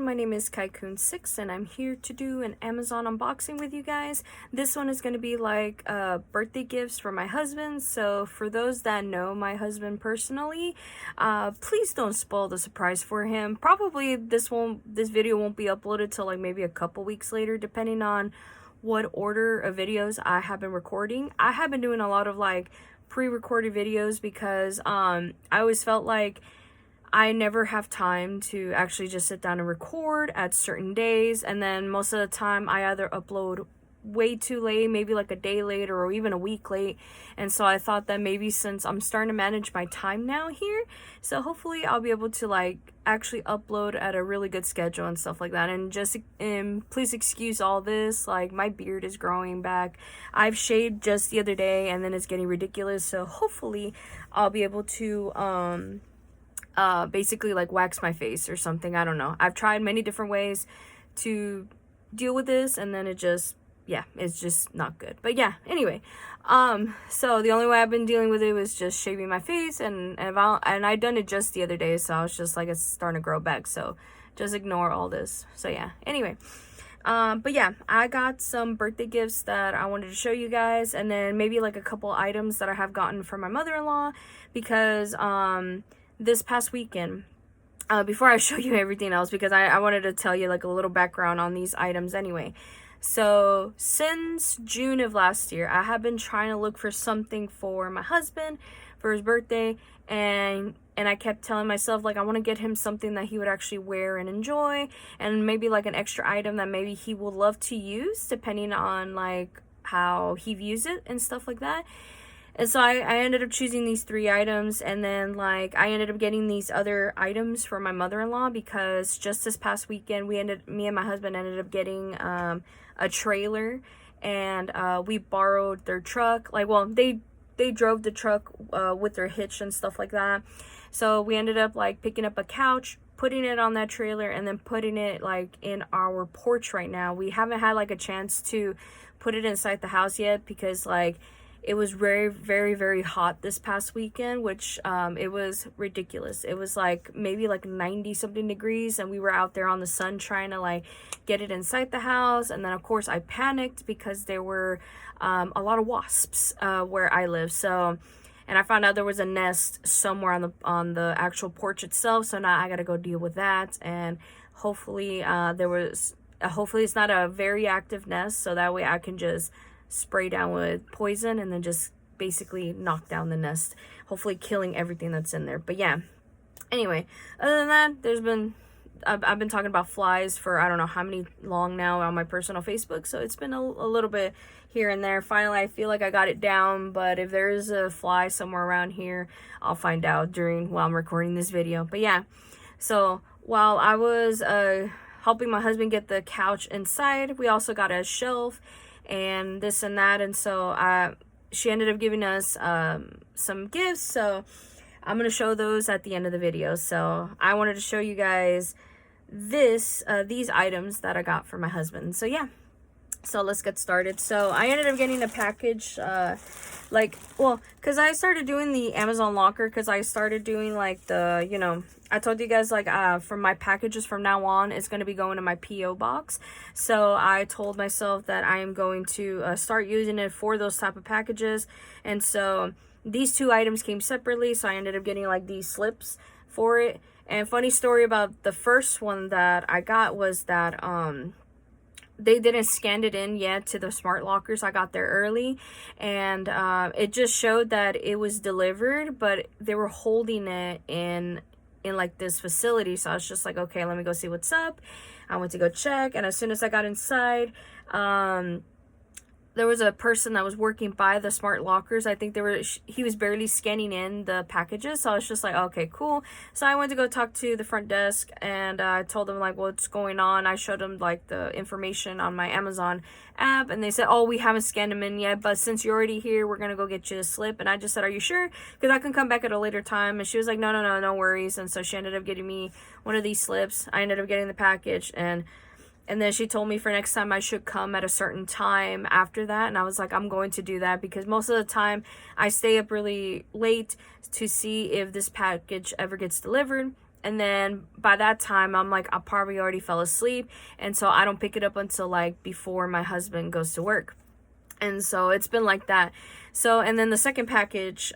my name is Kaikun6 and I'm here to do an Amazon unboxing with you guys. This one is going to be like birthday gifts for my husband. So for those that know my husband personally, please don't spoil the surprise for him. Probably this video won't be uploaded till like maybe a couple weeks later, depending on what order of videos I have been recording. I have been doing a lot of like pre-recorded videos because I always felt like I never have time to actually just sit down and record at certain days, and then most of the time I either upload way too late, maybe like a day later or even a week late. And so I thought that maybe since I'm starting to manage my time now here, so hopefully I'll be able to like actually upload at a really good schedule and stuff like that. And just please excuse all this, like my beard is growing back. I've shaved just the other day and then it's getting ridiculous, so hopefully I'll be able to basically like wax my face or something. I don't know. I've tried many different ways to deal with this, and then it's just not good. But yeah, anyway, so the only way I've been dealing with it was just shaving my face, and I done it just the other day, so I was just like, it's starting to grow back, so just ignore all this. So yeah, anyway, but yeah, I got some birthday gifts that I wanted to show you guys, and then maybe like a couple items that I have gotten from my mother-in-law, because this past weekend, before I show you everything else, because I wanted to tell you like a little background on these items anyway. So since June of last year, I have been trying to look for something for my husband for his birthday, and I kept telling myself like I want to get him something that he would actually wear and enjoy, and maybe like an extra item that maybe he would love to use depending on like how he views it and stuff like that. And so I ended up choosing these 3 items, and then like I ended up getting these other items for my mother-in-law, because just this past weekend me and my husband ended up getting a trailer, and we borrowed their truck. Like, well, they drove the truck with their hitch and stuff like that. So we ended up like picking up a couch, putting it on that trailer, and then putting it like in our porch right now. We haven't had like a chance to put it inside the house yet, because like it was very, very, very hot this past weekend, which it was ridiculous. It was like maybe like 90 something degrees, and we were out there on the sun trying to like get it inside the house. And then of course I panicked because there were a lot of wasps where I live. So, and I found out there was a nest somewhere on the actual porch itself. So now I got to go deal with that. And hopefully hopefully it's not a very active nest, so that way I can just spray down with poison and then just basically knock down the nest, hopefully killing everything that's in there. But yeah, anyway, other than that, I've been talking about flies for I don't know how many long now on my personal Facebook, so it's been a little bit here and there. Finally I feel like I got it down, but if there is a fly somewhere around here, I'll find out while I'm recording this video. But yeah, so while I was helping my husband get the couch inside, we also got a shelf and this and that, and so she ended up giving us some gifts, so I'm gonna show those at the end of the video. So I wanted to show you guys these items that I got for my husband. So yeah, so let's get started. So I ended up getting a package because I started doing the Amazon locker, because I started doing like the, you know, I told you guys like from my packages from now on, it's going to be going in my PO box. So I told myself that I am going to start using it for those type of packages. And so these 2 items came separately, so I ended up getting like these slips for it. And funny story about the first one that I got was that they didn't scan it in yet to the smart lockers. I got there early, and it just showed that it was delivered, but they were holding it in like this facility. So I was just like, okay, let me go see what's up. I went to go check, and as soon as I got inside, there was a person that was working by the smart lockers. I think he was barely scanning in the packages. So I was just like, okay, cool. So I went to go talk to the front desk, and I told them like what's going on. I showed them like the information on my Amazon app, and they said, oh, we haven't scanned them in yet, but since you're already here, we're gonna go get you a slip. And I just said, are you sure? Because I can come back at a later time. And she was like, no worries. And so she ended up getting me one of these slips. I ended up getting the package, and then she told me for next time I should come at a certain time after that. And I was like, I'm going to do that, because most of the time I stay up really late to see if this package ever gets delivered. and then by that time I'm like, I probably already fell asleep, and so I don't pick it up until like before my husband goes to work. And so it's been like that. So, and then the second package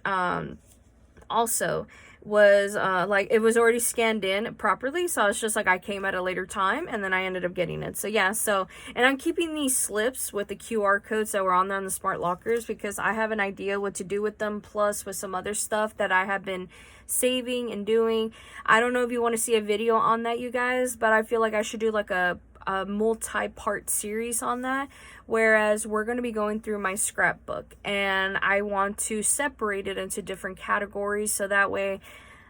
also was like, it was already scanned in properly, so it's just like I came at a later time and then I ended up getting it. So yeah, so, and I'm keeping these slips with the QR codes that were on there on the smart lockers because I have an idea what to do with them, plus with some other stuff that I have been saving and doing. I don't know if you want to see a video on that, you guys, but I feel like I should do like a multi-part series on that, whereas we're going to be going through my scrapbook and I want to separate it into different categories, so that way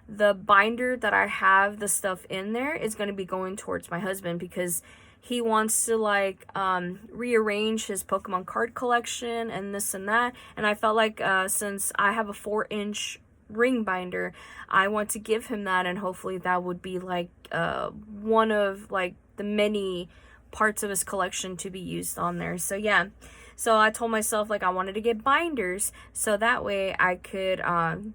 the binder that I have the stuff in there is going to be going towards my husband, because he wants to like rearrange his Pokemon card collection and this and that, and I felt like since I have a 4-inch ring binder, I want to give him that, and hopefully that would be like one of like the many parts of his collection to be used on there. So yeah, so I told myself like I wanted to get binders so that way I could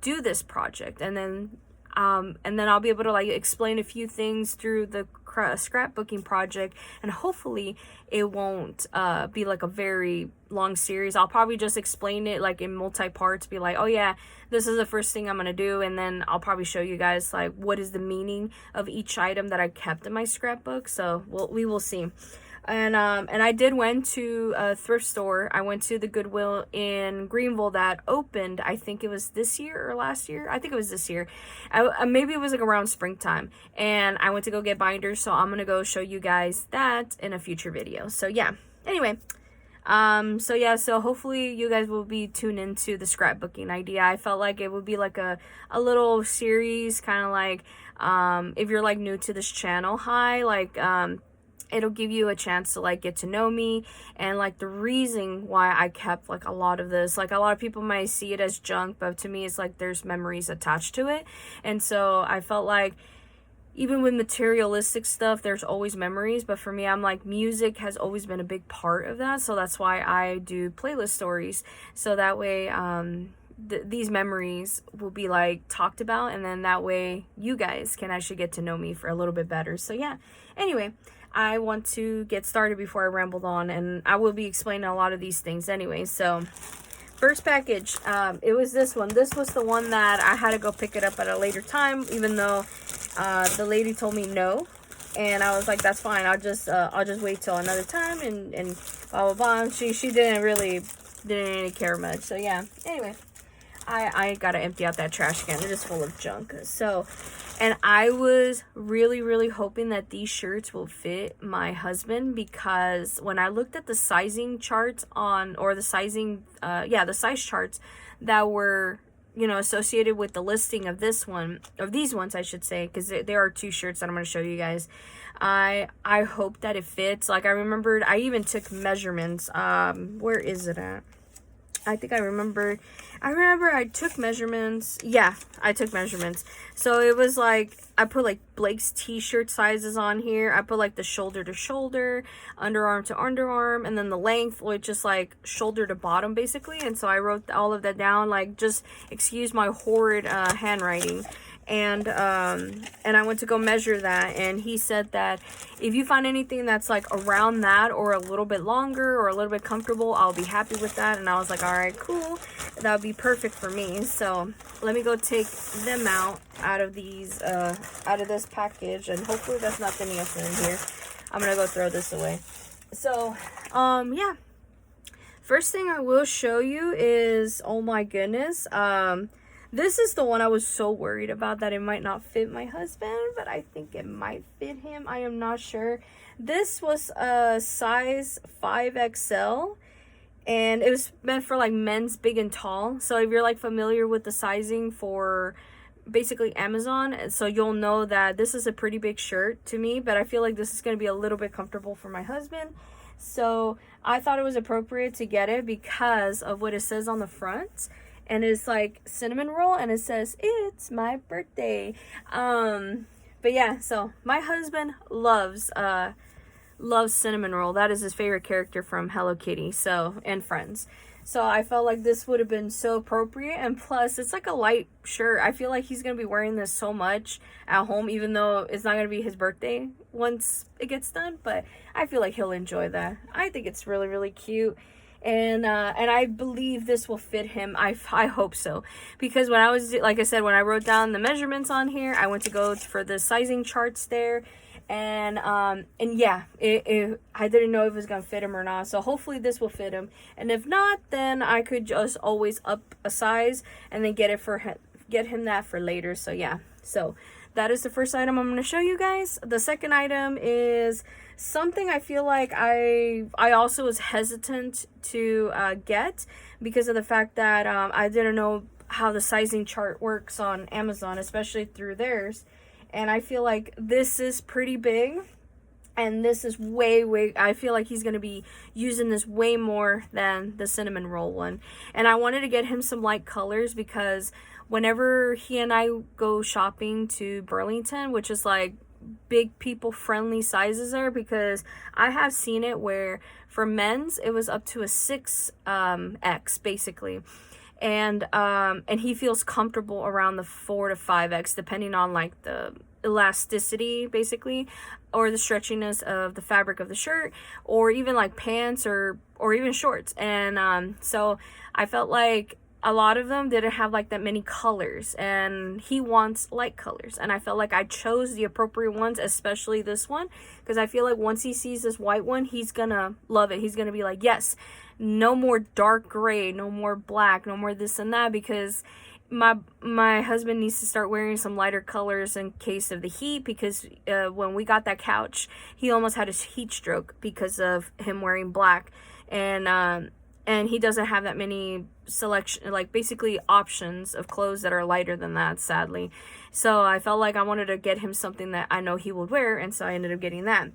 do this project, and then I'll be able to like explain a few things through the scrapbooking project, and hopefully it won't be like a very long series. I'll probably just explain it like in multi-parts, be like, oh yeah, this is the first thing I'm gonna do, and then I'll probably show you guys like what is the meaning of each item that I kept in my scrapbook. So we will see. And I did went to a thrift store. I went to the Goodwill in Greenville that opened, I think it was this year or last year. I think it was this year. Maybe it was like around springtime. And I went to go get binders, so I'm going to go show you guys that in a future video. So yeah, anyway. So hopefully you guys will be tuned into the scrapbooking idea. I felt like it would be like a little series, kind of like, if you're like new to this channel, it'll give you a chance to like get to know me and like the reason why I kept like a lot of this. Like a lot of people might see it as junk, but to me it's like there's memories attached to it. And so I felt like even with materialistic stuff, there's always memories, but for me, I'm like, music has always been a big part of that. So that's why I do playlist stories, so that way these memories will be like talked about, and then that way you guys can actually get to know me for a little bit better. So yeah, anyway, I want to get started before I rambled on, and I will be explaining a lot of these things anyway. So first package, it was this one. This was the one that I had to go pick it up at a later time, even though the lady told me no, and I was like, that's fine, I'll just wait till another time, and blah blah blah. She didn't really care much. So yeah, anyway, I gotta empty out that trash can. It is full of junk. So, and I was really hoping that these shirts will fit my husband, because when I looked at the sizing charts the size charts that were, you know, associated with the listing of these ones, I should say, because there are 2 shirts that I'm going to show you guys. I hope that it fits. Like, I remembered, I even took measurements. Where is it at? I think I remember I took measurements. Yeah, I took measurements. So it was like, I put like Blake's t-shirt sizes on here. I put like the shoulder to shoulder, underarm to underarm, and then the length, which is like shoulder to bottom basically. And so I wrote all of that down, like, just excuse my horrid handwriting. And I went to go measure that, and he said that if you find anything that's like around that or a little bit longer or a little bit comfortable, I'll be happy with that. And I was like, all right, cool, that would be perfect for me. So let me go take them out of these out of this package, and hopefully that's nothing else in here. I'm gonna go throw this away. So yeah, first thing I will show you is, oh my goodness, this is the one I was so worried about that it might not fit my husband, but I think it might fit him. I am not sure. This was a size 5XL, and it was meant for like men's big and tall. So if you're like familiar with the sizing for basically Amazon, so you'll know that this is a pretty big shirt to me, but I feel like this is going to be a little bit comfortable for my husband. So I thought it was appropriate to get it because of what it says on the front. And it's like cinnamon roll, and it says it's my birthday. But yeah, so my husband loves cinnamon roll. That is his favorite character from Hello Kitty, so, and Friends. So I felt like this would have been so appropriate. And plus, it's like a light shirt. I feel like he's going to be wearing this so much at home, even though it's not going to be his birthday once it gets done. But I feel like he'll enjoy that. I think it's really, really cute. And I believe this will fit him. I hope so, because when I was, like I said, when I wrote down the measurements on here, I went to go for the sizing charts there, and yeah, I didn't know if it was gonna fit him or not. So hopefully this will fit him, and if not, then I could just always up a size and then get him that for later. So yeah, so that is the first item I'm going to show you guys. The second item is something I feel like I also was hesitant to get, because of the fact that I didn't know how the sizing chart works on Amazon, especially through theirs. And I feel like this is pretty big, and this is way, I feel like he's going to be using this way more than the cinnamon roll one. And I wanted to get him some light colors, because whenever he and I go shopping to Burlington, which is like big people friendly sizes there, because I have seen it where for men's it was up to a 6X basically, and he feels comfortable around the 4 to 5X, depending on like the elasticity basically, or the stretchiness of the fabric of the shirt, or even like pants or even shorts. And so I felt like a lot of them didn't have like that many colors, and he wants light colors, and I felt like I chose the appropriate ones, especially this one, because I feel like once he sees this white one, he's gonna love it. He's gonna be like, yes, no more dark gray, no more black, no more this and that, because my husband needs to start wearing some lighter colors in case of the heat, because when we got that couch, he almost had a heat stroke because of him wearing black. And he doesn't have that many selection, like basically options of clothes that are lighter than that, sadly. So I felt like I wanted to get him something that I know he would wear, and so I ended up getting that.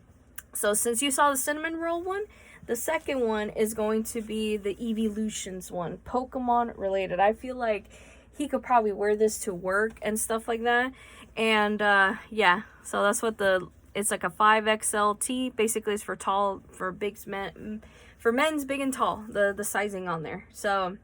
So since you saw the cinnamon roll one, the second one is going to be the Evolutions one, Pokemon related. I feel like he could probably wear this to work and stuff like that. And yeah, so that's what it's like a 5XL tee. Basically it's for big men, for men's big and tall, the sizing on there. So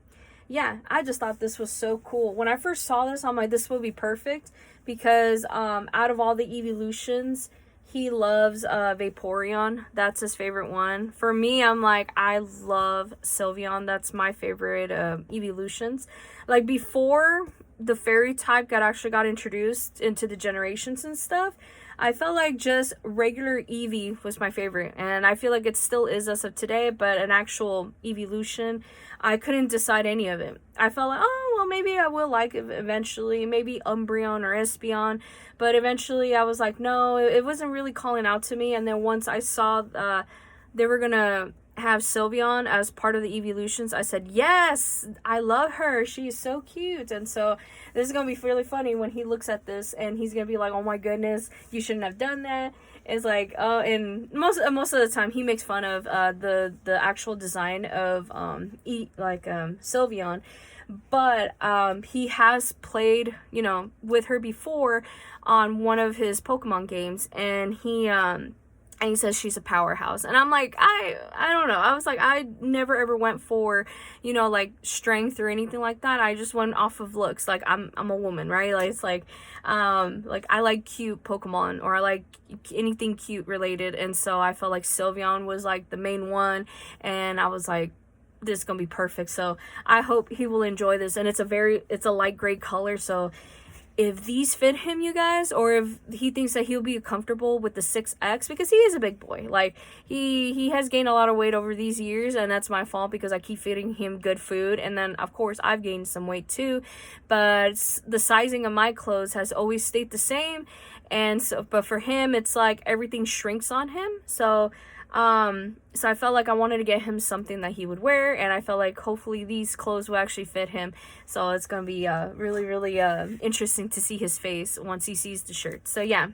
yeah, I just thought this was so cool. When I first saw this, I'm like, this will be perfect, because out of all the Evolutions, he loves Vaporeon. That's his favorite one. For me, I'm like, I love Sylveon. That's my favorite Evolutions. Like before the fairy type got introduced into the generations and stuff, I felt like just regular Eevee was my favorite, and I feel like it still is as of today, but an actual Evolution, I couldn't decide any of it. I felt like, oh, well, maybe I will like it eventually, maybe Umbreon or Espeon, but eventually I was like, no, it wasn't really calling out to me. And then once I saw they were gonna have Sylveon as part of the Evolutions, I said, yes, I love her, she's so cute. And so this is gonna be really funny when he looks at this and he's gonna be like, oh my goodness, you shouldn't have done that. It's like, and most of the time he makes fun of the actual design of Sylveon, but he has played, you know, with her before on one of his Pokemon games, and he says she's a powerhouse. And I'm like, I don't know. I was like, I never ever went for, you know, like strength or anything like that. I just went off of looks. Like I'm a woman, right? Like it's like I like cute Pokemon, or I like anything cute related. And so I felt like Sylveon was like the main one, and I was like, this is gonna be perfect. So I hope he will enjoy this. And it's a light gray color, so if these fit him, you guys, or if he thinks that he'll be comfortable with the 6X, because he is a big boy. Like, he has gained a lot of weight over these years, and that's my fault because I keep feeding him good food. And then, of course, I've gained some weight too, but the sizing of my clothes has always stayed the same. And so, but for him, it's like everything shrinks on him. So I felt like I wanted to get him something that he would wear, and I felt like hopefully these clothes will actually fit him. So it's gonna be really interesting to see his face once he sees the shirt. So yeah,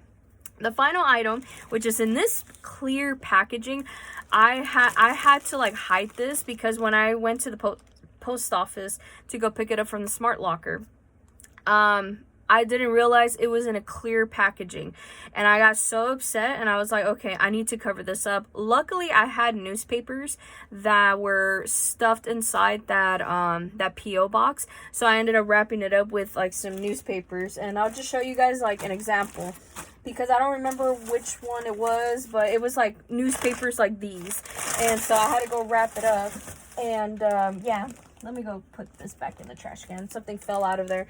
the final item, which is in this clear packaging, I had to like hide this, because when I went to the post office to go pick it up from the smart locker, I I didn't realize it was in a clear packaging, and I got so upset, and I was like, okay, I need to cover this up. Luckily, I had newspapers that were stuffed inside that that PO box, so I ended up wrapping it up with like some newspapers, and I'll just show you guys like an example, because I don't remember which one it was, but it was like newspapers like these, and so I had to go wrap it up. And yeah, let me go put this back in the trash can. Something fell out of there.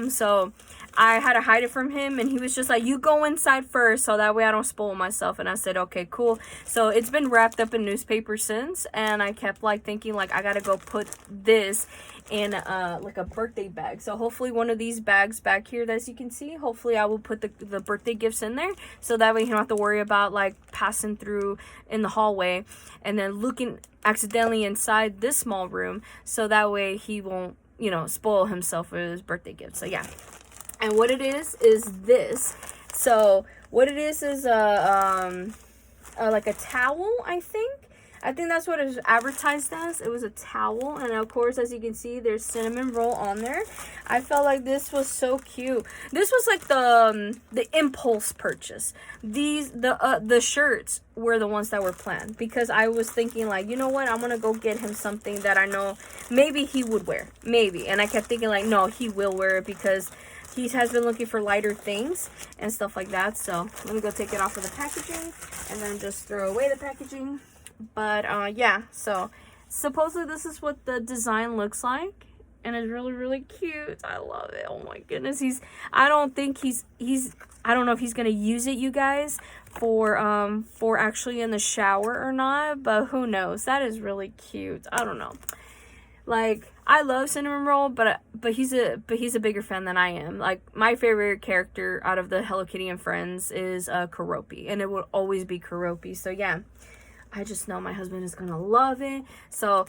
So I had to hide it from him, and he was just like, you go inside first so that way I don't spoil myself. And I said, okay, cool. So it's been wrapped up in newspaper since, and I kept like thinking like I gotta go put this in like a birthday bag. So hopefully one of these bags back here that, as you can see, hopefully I will put the birthday gifts in there, so that way you don't have to worry about like passing through in the hallway and then looking accidentally inside this small room, so that way he won't, you know, spoil himself with his birthday gift. So yeah, and what it is this. So what it is like a towel, I think that's what it was advertised as. It was a towel, and of course, as you can see, there's cinnamon roll on there. I felt like this was so cute. This was like the impulse purchase. The shirts were the ones that were planned, because I was thinking like, you know what, I'm gonna go get him something that I know maybe he would wear, maybe. And I kept thinking like, no, he will wear it, because he has been looking for lighter things and stuff like that. So let me go take it off of the packaging and then just throw away the packaging. But yeah, so supposedly this is what the design looks like, and it's really, really cute. I love it. Oh my goodness. I don't know if he's gonna use it, you guys, for actually in the shower or not, but who knows. That is really cute. I don't know. Like, I love cinnamon roll, but he's a bigger fan than I am. Like, my favorite character out of the Hello Kitty and Friends is Keroppi, and it will always be Keroppi. So yeah, I just know my husband is gonna love it. So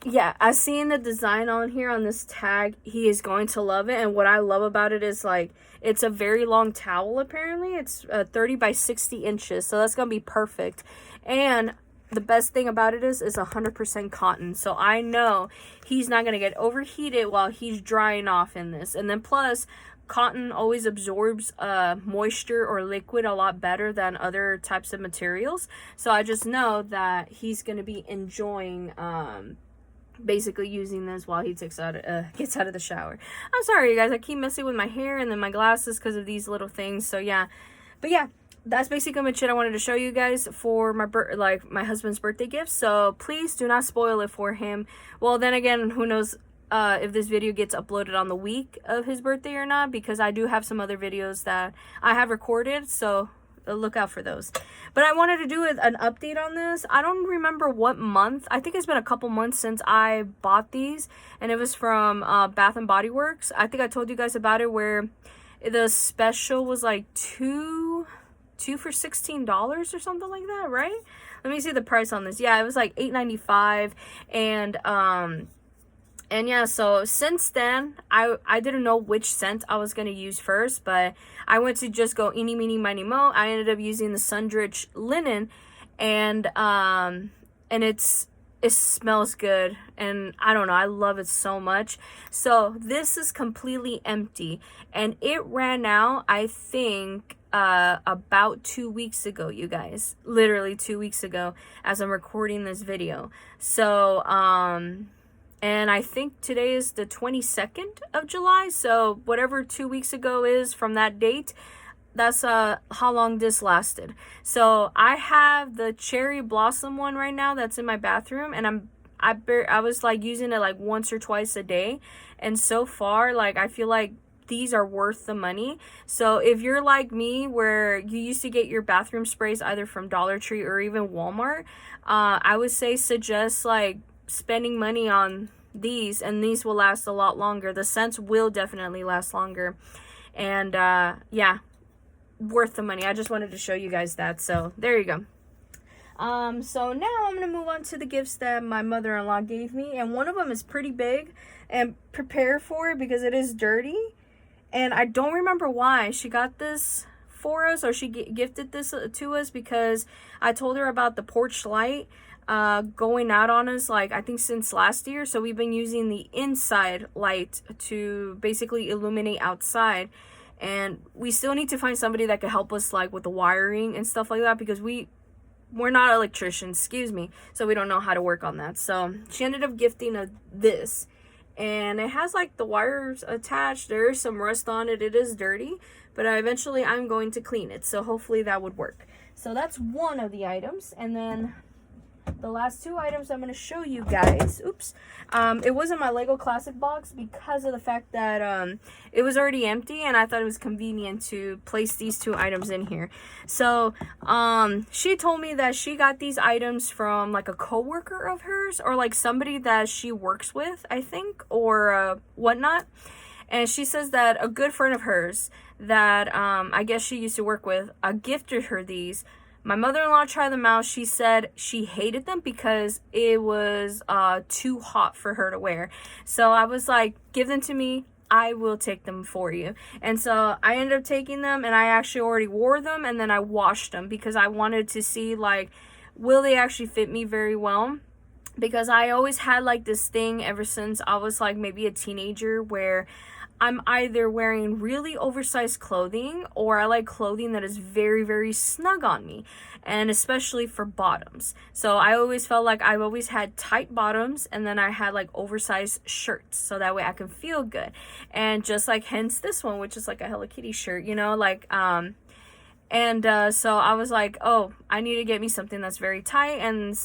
yeah, I seen the design on here on this tag. He is going to love it. And what I love about it is like, it's a very long towel. Apparently it's 30 by 60 inches, so that's gonna be perfect. And the best thing about it is 100% cotton, so I know he's not gonna get overheated while he's drying off in this. And then plus, cotton always absorbs moisture or liquid a lot better than other types of materials. So I just know that he's going to be enjoying basically using this while he gets out of the shower. I'm sorry, you guys. I keep messing with my hair and then my glasses because of these little things. So yeah. But yeah, that's basically much it I wanted to show you guys for my husband's birthday gift. So please do not spoil it for him. Well, then again, who knows if this video gets uploaded on the week of his birthday or not, because I do have some other videos that I have recorded, so look out for those. But I wanted to do an update on this. I don't remember what month. I think it's been a couple months since I bought these, and it was from Bath and Body Works. I think I told you guys about it, where the special was like two for $16 or something like that, right? Let me see the price on this. Yeah, it was like $8.95, and yeah, so since then, I didn't know which scent I was going to use first, but I went to just go eeny, meeny, miny, mo. I ended up using the Sundridge Linen, and it smells good, and I don't know, I love it so much. So this is completely empty, and it ran out, I think, about 2 weeks ago, you guys. Literally 2 weeks ago, as I'm recording this video. So, and I think today is the 22nd of July. So whatever 2 weeks ago is from that date, that's how long this lasted. So I have the cherry blossom one right now that's in my bathroom, and I was like using it like once or twice a day, and so far, like, I feel like these are worth the money. So if you're like me, where you used to get your bathroom sprays either from Dollar Tree or even Walmart, I would suggest like spending money on these, and these will last a lot longer. The scents will definitely last longer, and yeah, worth the money. I just wanted to show you guys that. So there you go. So now I'm gonna move on to the gifts that my mother-in-law gave me, and one of them is pretty big, and prepare for it because it is dirty, and I don't remember why she got this for us, or she gifted this to us, because I told her about the porch light going out on us, like I think since last year. So we've been using the inside light to basically illuminate outside, and we still need to find somebody that could help us like with the wiring and stuff like that, because we're not electricians, excuse me, so we don't know how to work on that. So she ended up gifting this, and it has like the wires attached. There is some rust on it. It is dirty, but eventually I'm going to clean it, so hopefully that would work. So that's one of the items. And then the last two items I'm going to show you guys, it was in my Lego Classic box because of the fact that it was already empty, and I thought it was convenient to place these two items in here. So she told me that she got these items from like a coworker of hers, or like somebody that she works with, I think, or whatnot. And she says that a good friend of hers that I guess she used to work with gifted her these. My mother-in-law tried them out. She said she hated them because it was too hot for her to wear. So I was like, give them to me. I will take them for you. And so I ended up taking them, and I actually already wore them, and then I washed them because I wanted to see, like, will they actually fit me very well? Because I always had like this thing ever since I was like maybe a teenager, where I'm either wearing really oversized clothing, or I like clothing that is very, very snug on me, and especially for bottoms. So I always felt like I've always had tight bottoms, and then I had like oversized shirts, so that way I can feel good. And just like hence this one, which is like a Hello Kitty shirt, you know, like so I was like, oh, I need to get me something that's very tight, and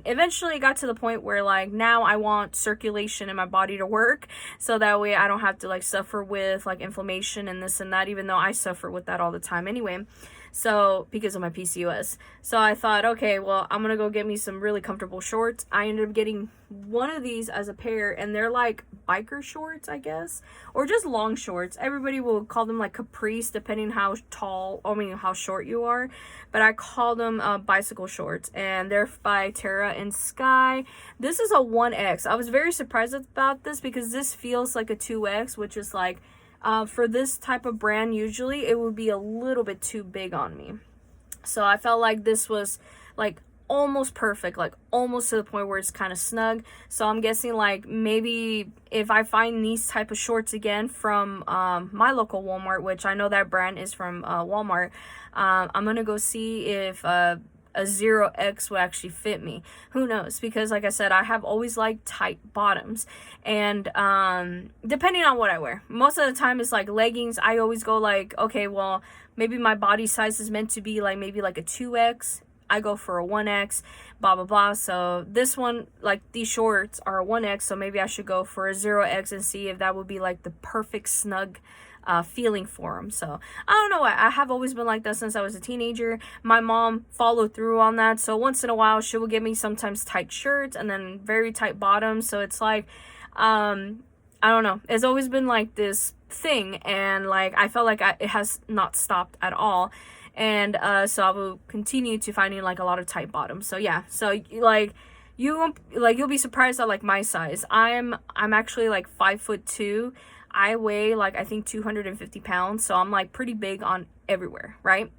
eventually it got to the point where like now I want circulation in my body to work, so that way I don't have to like suffer with like inflammation and this and that, even though I suffer with that all the time anyway. So because of my PCOS. So I thought, okay, well, I'm gonna go get me some really comfortable shorts. I ended up getting one of these as a pair, and they're like biker shorts, I guess, or just long shorts. Everybody will call them like capris, depending how how short you are, but I call them bicycle shorts, and they're by Tara and Sky. This is a 1X. I was very surprised about this because this feels like a 2X, which is like, for this type of brand, usually it would be a little bit too big on me. So I felt like this was like almost perfect, like almost to the point where it's kind of snug. So I'm guessing like maybe if I find these type of shorts again from my local Walmart, which I know that brand is from Walmart, I'm gonna go see if a 0X will actually fit me. Who knows? Because like I said, I have always liked tight bottoms, and depending on what I wear, most of the time it's like leggings. I always go like, okay, well, maybe my body size is meant to be like maybe like a 2X. I go for a 1X, blah blah blah. So this one, like these shorts are a 1X, so maybe I should go for a 0X and see if that would be like the perfect snug feeling for them. So I don't know why, I have always been like that since I was a teenager. My mom followed through on that, so once in a while she will give me sometimes tight shirts and then very tight bottoms. So it's like I don't know, it's always been like this thing, and like I felt like it has not stopped at all. And so I will continue to finding like a lot of tight bottoms. So yeah, so like you'll be surprised at like my size. I'm actually like 5'2". I weigh like I think 250 pounds, so I'm like pretty big on everywhere, right?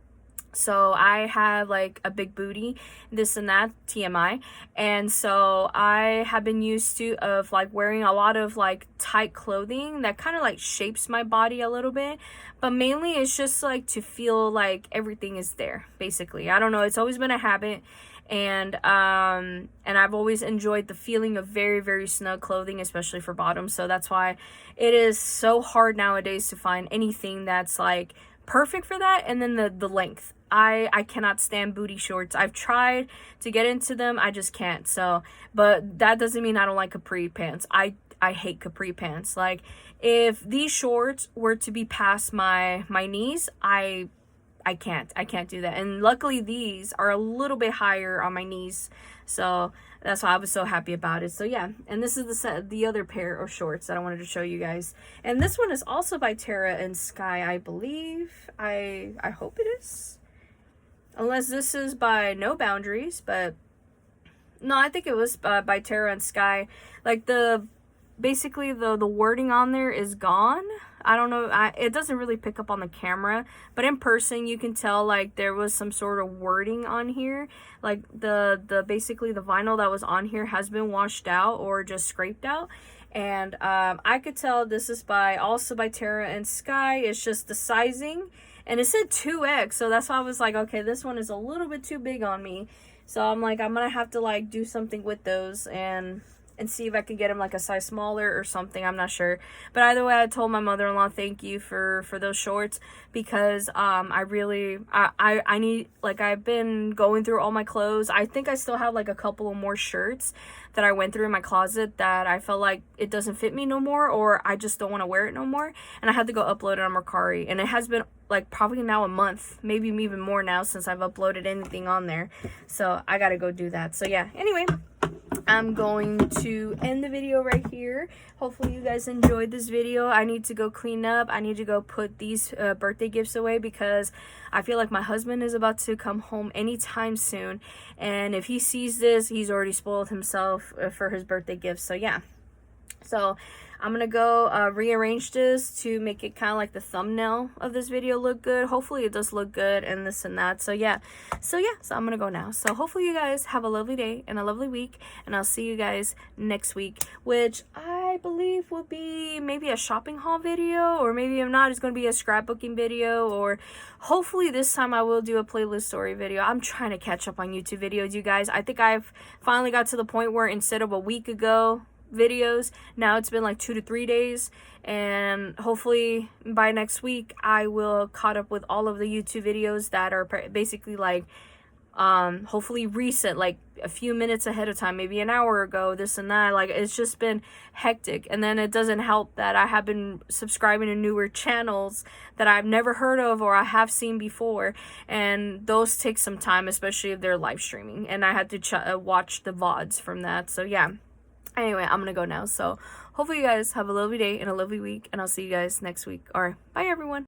So I have like a big booty, this and that, TMI. And so I have been used to of like wearing a lot of like tight clothing that kind of like shapes my body a little bit, but mainly it's just like to feel like everything is there, basically. I don't know, it's always been a habit. And I've always enjoyed the feeling of very, very snug clothing, especially for bottoms. So that's why it is so hard nowadays to find anything that's like perfect for that. And then the length, I cannot stand booty shorts. I've tried to get into them, I just can't. So, but that doesn't mean I don't like capri pants. I hate capri pants. Like if these shorts were to be past my knees, I can't do that. And luckily these are a little bit higher on my knees, so that's why I was so happy about it. So yeah, and this is the other pair of shorts that I wanted to show you guys. And this one is also by Tara and Sky, I believe. I hope it is, unless this is by No Boundaries, but no, I think it was by Tara and Sky. Like the basically the wording on there is gone. I don't know, it doesn't really pick up on the camera, but in person you can tell like there was some sort of wording on here. Like the basically the vinyl that was on here has been washed out or just scraped out. And I could tell this is also by Terra and Sky. It's just the sizing, and it said 2X, so that's why I was like, okay, this one is a little bit too big on me. So I'm like, I'm gonna have to like do something with those and see if I can get them like a size smaller or something. I'm not sure, but either way, I told my mother-in-law thank you for those shorts, because I really I need, like, I've been going through all my clothes. I think I still have like a couple of more shirts that I went through in my closet that I felt like it doesn't fit me no more, or I just don't want to wear it no more, and I had to go upload it on Mercari, and it has been like probably now a month, maybe even more now, since I've uploaded anything on there. So I gotta go do that. So yeah, anyway, I'm going to end the video right here. Hopefully you guys enjoyed this video. I need to go clean up. I need to go put these birthday gifts away, because I feel like my husband is about to come home anytime soon, and if he sees this, he's already spoiled himself for his birthday gifts. So yeah, so I'm gonna go rearrange this to make it kind of like the thumbnail of this video look good. Hopefully it does look good, and this and that. So yeah, so I'm gonna go now. So hopefully you guys have a lovely day and a lovely week, and I'll see you guys next week, which I believe will be maybe a shopping haul video, or maybe if not, it's gonna be a scrapbooking video, or hopefully this time I will do a playlist story video. I'm trying to catch up on YouTube videos, you guys. I think I've finally got to the point where instead of a week ago videos, now it's been like 2 to 3 days, and hopefully by next week I will caught up with all of the YouTube videos that are basically like hopefully recent, like a few minutes ahead of time, maybe an hour ago, this and that. Like, it's just been hectic. And then it doesn't help that I have been subscribing to newer channels that I've never heard of or I have seen before, and those take some time, especially if they're live streaming, and I had to watch the VODs from that. So yeah, anyway, I'm gonna go now. So hopefully you guys have a lovely day and a lovely week, and I'll see you guys next week. All right, bye everyone.